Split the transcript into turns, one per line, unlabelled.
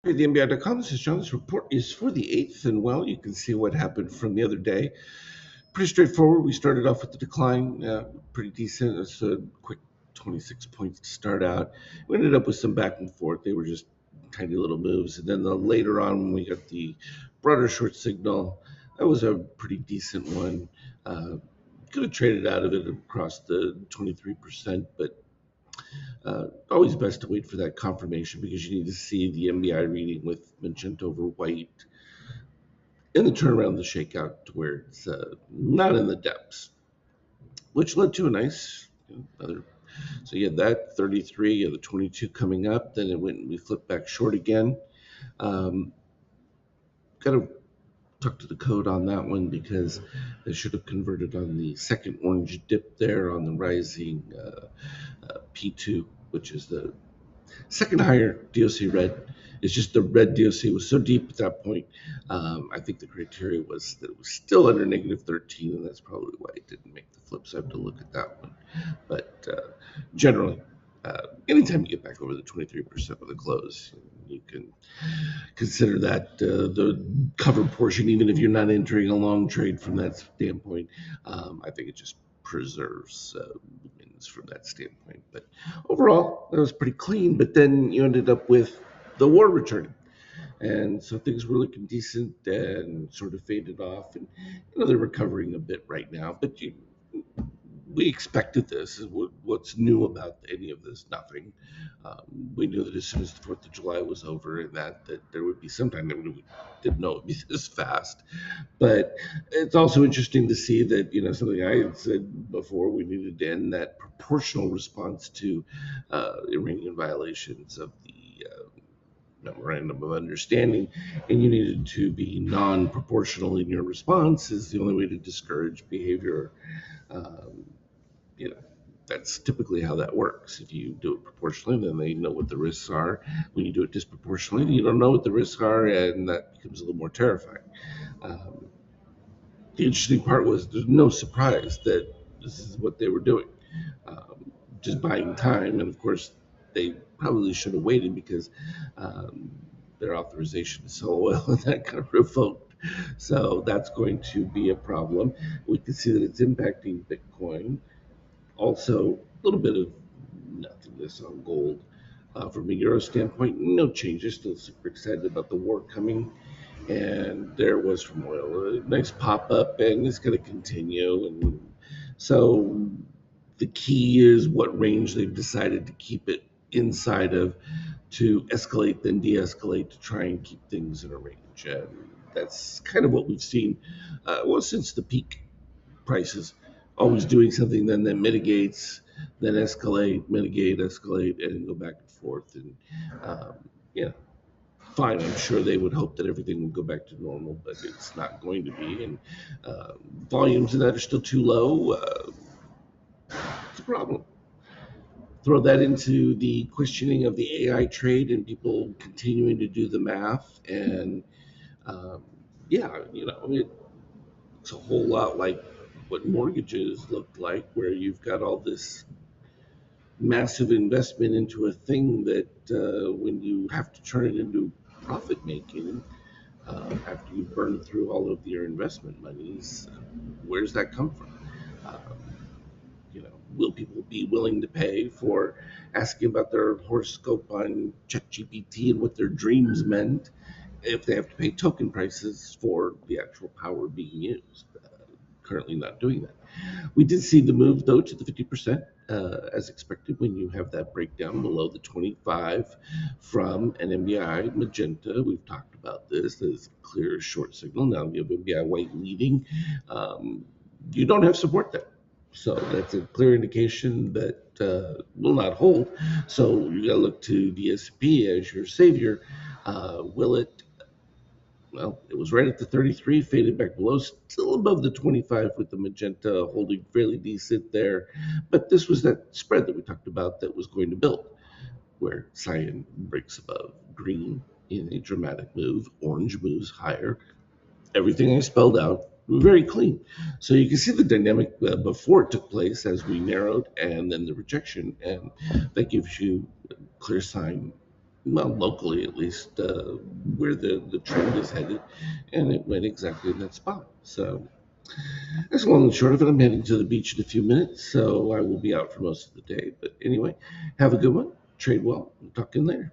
Hey, the NBA.com. This is John. This report is for the 8th, and well, you can see what happened from the other day. Pretty straightforward. We started off with the decline, pretty decent. It's a quick 26 points to start out. We ended up with some back and forth. They were just tiny little moves. And then later on, when we got the broader short signal, that was a pretty decent one. Could have traded out of it across the 23%, but always best to wait for that confirmation because you need to see the MBI reading with magenta over white and the turnaround, the shakeout to where it's not in the depths, which led to a nice other. So you had that 33, you had the 22 coming up, then it went and we flipped back short again. Um, Got to talk to the code on that one because they should have converted on the second orange dip there on the rising P2, which is the second higher DOC red. It's just the red DOC was so deep at that point. I think the criteria was that it was still under negative 13, and that's probably why it didn't make the flip. So I have to look at that one. But generally, anytime you get back over the 23% of the close, you can consider that the cover portion, even if you're not entering a long trade from that standpoint. I think it just preserves wins from that standpoint. But overall, that was pretty clean. But then you ended up with the war returning. And so things were looking decent and sort of faded off. And, they're recovering a bit right now. But we expected this. What's new about any of this? Nothing. We knew that as soon as the 4th of July was over and that there would be some time that we didn't know it would be this fast. But it's also interesting to see that, something I had said before, we needed to end that proportional response to Iranian violations of the memorandum of understanding, and you needed to be non-proportional in your response is the only way to discourage behavior. Um, you know, that's typically how that works. If you do it proportionally, then they know what the risks are. When you do it disproportionately, you don't know what the risks are, and that becomes a little more terrifying. Um, the interesting part was there's no surprise that this is what they were doing, just buying time. And of course, they probably should have waited because um, their authorization to sell oil and that kind of revoked. So that's going to be a problem. We can see that it's impacting Bitcoin. Also, a little bit of nothingness on gold. From a euro standpoint, no changes. Still super excited about the war coming. And there was from oil a nice pop up, and it's going to continue. And so the key is what range they've decided to keep it inside of to escalate, then de escalate to try and keep things in a range. And that's kind of what we've seen, since the peak prices, always doing something then that mitigates, then escalate, mitigate, escalate, and go back and forth. And um, yeah, fine. I'm sure they would hope that everything would go back to normal, but it's not going to be. And uh, volumes of that are still too low. It's a problem. Throw that into the questioning of the AI trade and people continuing to do the math. And um, yeah, it's a whole lot like what mortgages looked like, where you've got all this massive investment into a thing that when you have to turn it into profit making after you burn through all of your investment monies, where's that come from? Um, will people be willing to pay for asking about their horoscope on ChatGPT and what their dreams meant if they have to pay token prices for the actual power being used? Currently not doing that. We did see the move though to the 50%, as expected when you have that breakdown below the 25 from an MBI magenta. We've talked about this. There's a clear short signal. Now you have MBI white leading. Um, you don't have support there. So that's a clear indication that will not hold. So you got to look to the S&P as your savior. Will it? Well, it was right at the 33, faded back below, still above the 25 with the magenta holding fairly decent there. But this was that spread that we talked about that was going to build, where cyan breaks above green in a dramatic move, orange moves higher. Everything I spelled out very clean. So you can see the dynamic before it took place as we narrowed and then the rejection. And that gives you a clear sign well, locally at least, where the trend is headed, and it went exactly in that spot. So that's long and short of it. I'm heading to the beach in a few minutes, so I will be out for most of the day. But anyway, have a good one. Trade well. Talk to you later.